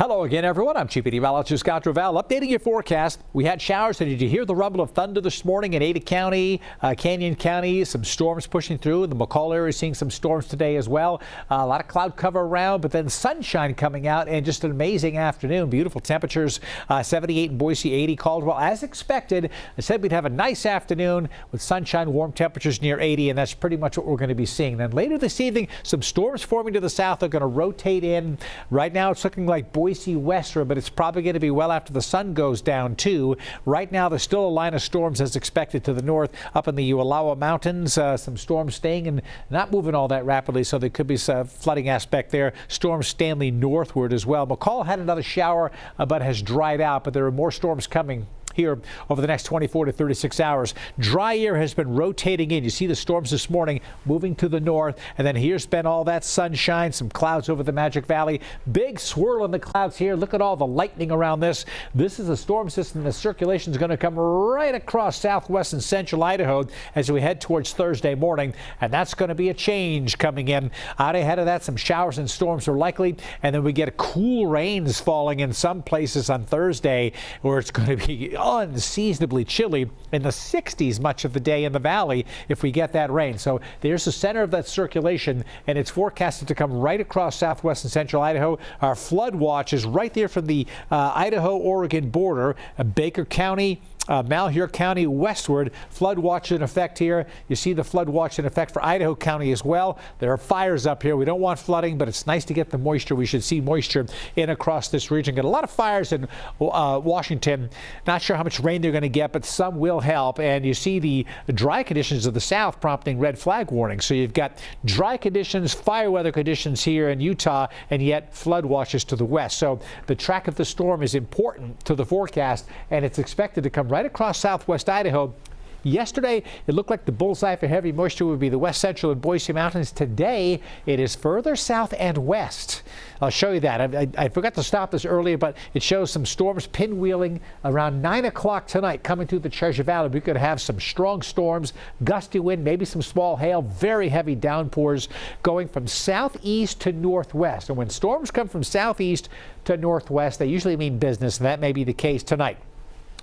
Hello again, everyone. I'm Chief Meteorologist Scott Dorval updating your forecast. We had showers, and did you hear the rumble of thunder this morning in Ada County, Canyon County? Some storms pushing through. The McCall area is seeing some storms today as well. A lot of cloud cover around, but then sunshine coming out, and just an amazing afternoon. Beautiful temperatures, 78 in Boise, 80 Caldwell. As expected, I said we'd have a nice afternoon with sunshine, warm temperatures near 80, and that's pretty much what we're going to be seeing. Then later this evening, some storms forming to the south. They're going to rotate in. Right now, it's looking like Boise westward, but it's probably going to be well after the sun goes down too. Right now, there's still a line of storms as expected to the north up in the Ualawa Mountains. Some storms staying and not moving all that rapidly, so there could be some flooding aspect there. Storm Stanley northward as well. McCall had another shower, but has dried out, but there are more storms coming here over the next 24 to 36 hours. Dry air has been rotating in. You see the storms this morning moving to the north, and then here's been all that sunshine, some clouds over the Magic Valley. Big swirl in the clouds here. Look at all the lightning around this. This is a storm system. The circulation is going to come right across southwest and central Idaho as we head towards Thursday morning, and that's going to be a change coming in. Out ahead of that, some showers and storms are likely, and then we get cool rains falling in some places on Thursday, where it's going to be unseasonably chilly in the 60s much of the day in the valley if we get that rain. So there's the center of that circulation, and it's forecasted to come right across southwest and central Idaho. Our flood watch is right there from the Idaho-Oregon border, Baker County, Malheur County westward. Flood watch in effect here. You see the flood watch in effect for Idaho County as well. There are fires up here. We don't want flooding, but it's nice to get the moisture. We should see moisture in across this region. Got a lot of fires in Washington. Not sure how much rain they're going to get, but some will help. And you see the dry conditions of the south prompting red flag warnings. So you've got dry conditions, fire weather conditions here in Utah, and yet flood watches to the west. So the track of the storm is important to the forecast, and it's expected to come right across southwest Idaho. Yesterday, it looked like the bullseye for heavy moisture would be the west central and Boise Mountains. Today, it is further south and west. I'll show you that. I forgot to stop this earlier, but it shows some storms pinwheeling around 9 o'clock tonight coming through the Treasure Valley. We could have some strong storms, gusty wind, maybe some small hail, very heavy downpours going from southeast to northwest. And when storms come from southeast to northwest, they usually mean business, and that may be the case tonight.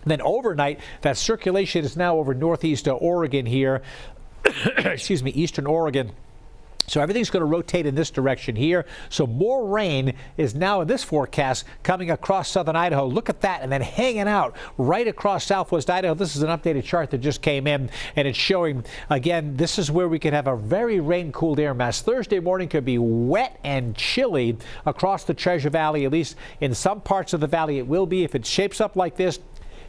Then overnight, that circulation is now over northeast Oregon here, excuse me, eastern Oregon. So everything's going to rotate in this direction here. So more rain is now in this forecast coming across southern Idaho. Look at that, and then hanging out right across southwest Idaho. This is an updated chart that just came in, and it's showing, again, this is where we could have a very rain-cooled air mass. Thursday morning could be wet and chilly across the Treasure Valley, at least in some parts of the valley it will be. If it shapes up like this,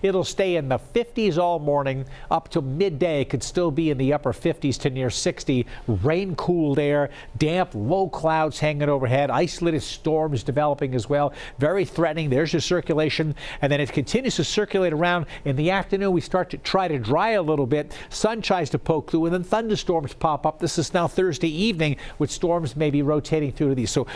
it'll stay in the 50s all morning up to midday. It could still be in the upper 50s to near 60. Rain-cooled air, damp, low clouds hanging overhead, isolated storms developing as well. Very threatening. There's your circulation. And then it continues to circulate around. In the afternoon, we start to try to dry a little bit. Sun tries to poke through, and then thunderstorms pop up. This is now Thursday evening, with storms maybe rotating through these. So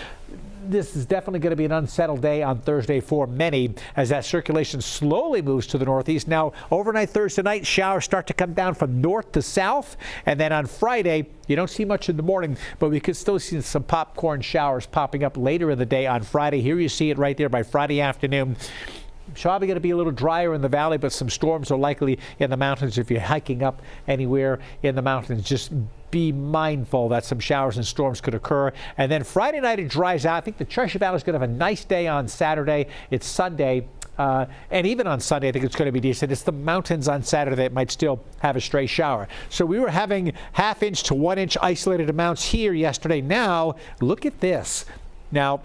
this is definitely going to be an unsettled day on Thursday for many as that circulation slowly moves to the northeast. Now, overnight Thursday night, showers start to come down from north to south. And then on Friday, you don't see much in the morning, but we could still see some popcorn showers popping up later in the day on Friday. Here you see it right there by Friday afternoon. Probably going to be a little drier in the valley, but some storms are likely in the mountains. If you're hiking up anywhere in the mountains, just be mindful that some showers and storms could occur. And then Friday night, it dries out. I think the Treasure Valley is going to have a nice day on Saturday. It's Sunday. And even on Sunday, I think it's going to be decent. It's the mountains on Saturday that might still have a stray shower. So we were having half-inch to 1-inch isolated amounts here yesterday. Now, look at this. Now,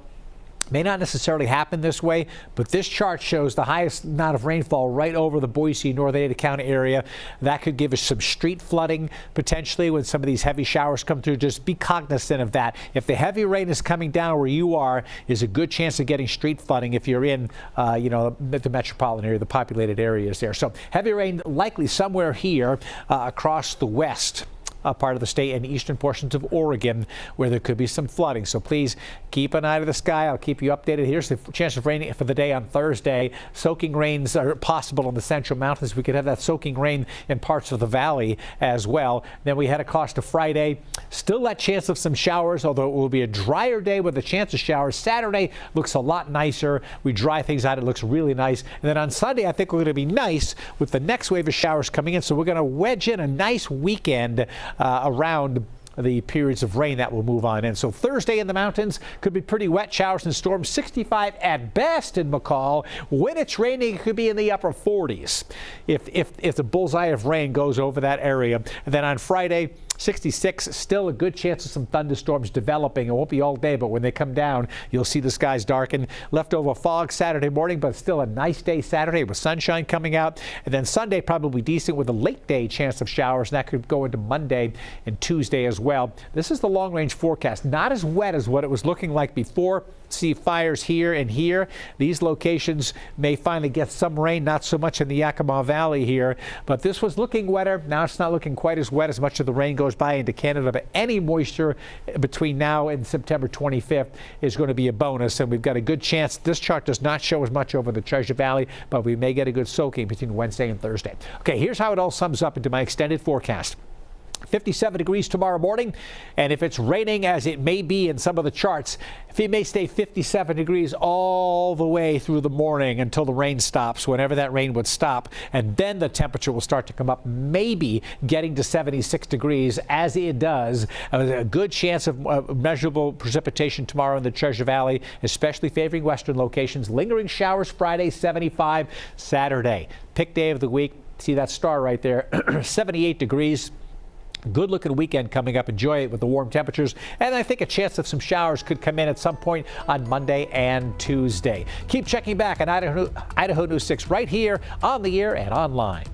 may not necessarily happen this way, but this chart shows the highest amount of rainfall right over the Boise, northern Ada County area. That could give us some street flooding potentially when some of these heavy showers come through. Just be cognizant of that. If the heavy rain is coming down where you are, is a good chance of getting street flooding if you're in, the metropolitan area, the populated areas there. So heavy rain likely somewhere here across the west. part of the state and eastern portions of Oregon where there could be some flooding. So please keep an eye to the sky. I'll keep you updated. Here's the chance of rain for the day on Thursday. Soaking rains are possible in the central mountains. We could have that soaking rain in parts of the valley as well. Then we head across to Friday. Still that chance of some showers, although it will be a drier day with a chance of showers. Saturday looks a lot nicer. We dry things out. It looks really nice. And then on Sunday, I think we're going to be nice with the next wave of showers coming in. So we're going to wedge in a nice weekend around the periods of rain that will move on in. So Thursday in the mountains could be pretty wet, showers and storms, 65 at best in McCall. When it's raining, it could be in the upper 40s if the bullseye of rain goes over that area. And then on Friday, 66, still a good chance of some thunderstorms developing. It won't be all day, but when they come down, you'll see the skies darken. Leftover fog Saturday morning, but still a nice day Saturday with sunshine coming out. And then Sunday probably decent with a late day chance of showers, and that could go into Monday and Tuesday as well. This is the long range forecast. Not as wet as what it was looking like before. See fires here and here. These locations may finally get some rain, not so much in the Yakima Valley here, but this was looking wetter. Now it's not looking quite as wet as much of the rain goes by into Canada, but any moisture between now and September 25th is going to be a bonus, and we've got a good chance. This chart does not show as much over the Treasure Valley, but we may get a good soaking between Wednesday and Thursday. Okay, here's how it all sums up into my extended forecast. 57 degrees tomorrow morning, and if it's raining, as it may be in some of the charts, it may stay 57 degrees all the way through the morning until the rain stops, whenever that rain would stop, and then the temperature will start to come up, maybe getting to 76 degrees. As it does, a good chance of measurable precipitation tomorrow in the Treasure Valley, especially favoring western locations. Lingering showers Friday, 75. Saturday, pick day of the week. See that star right there, 78 degrees. Good looking weekend coming up. Enjoy it with the warm temperatures. And I think a chance of some showers could come in at some point on Monday and Tuesday. Keep checking back on Idaho News 6 right here on the air and online.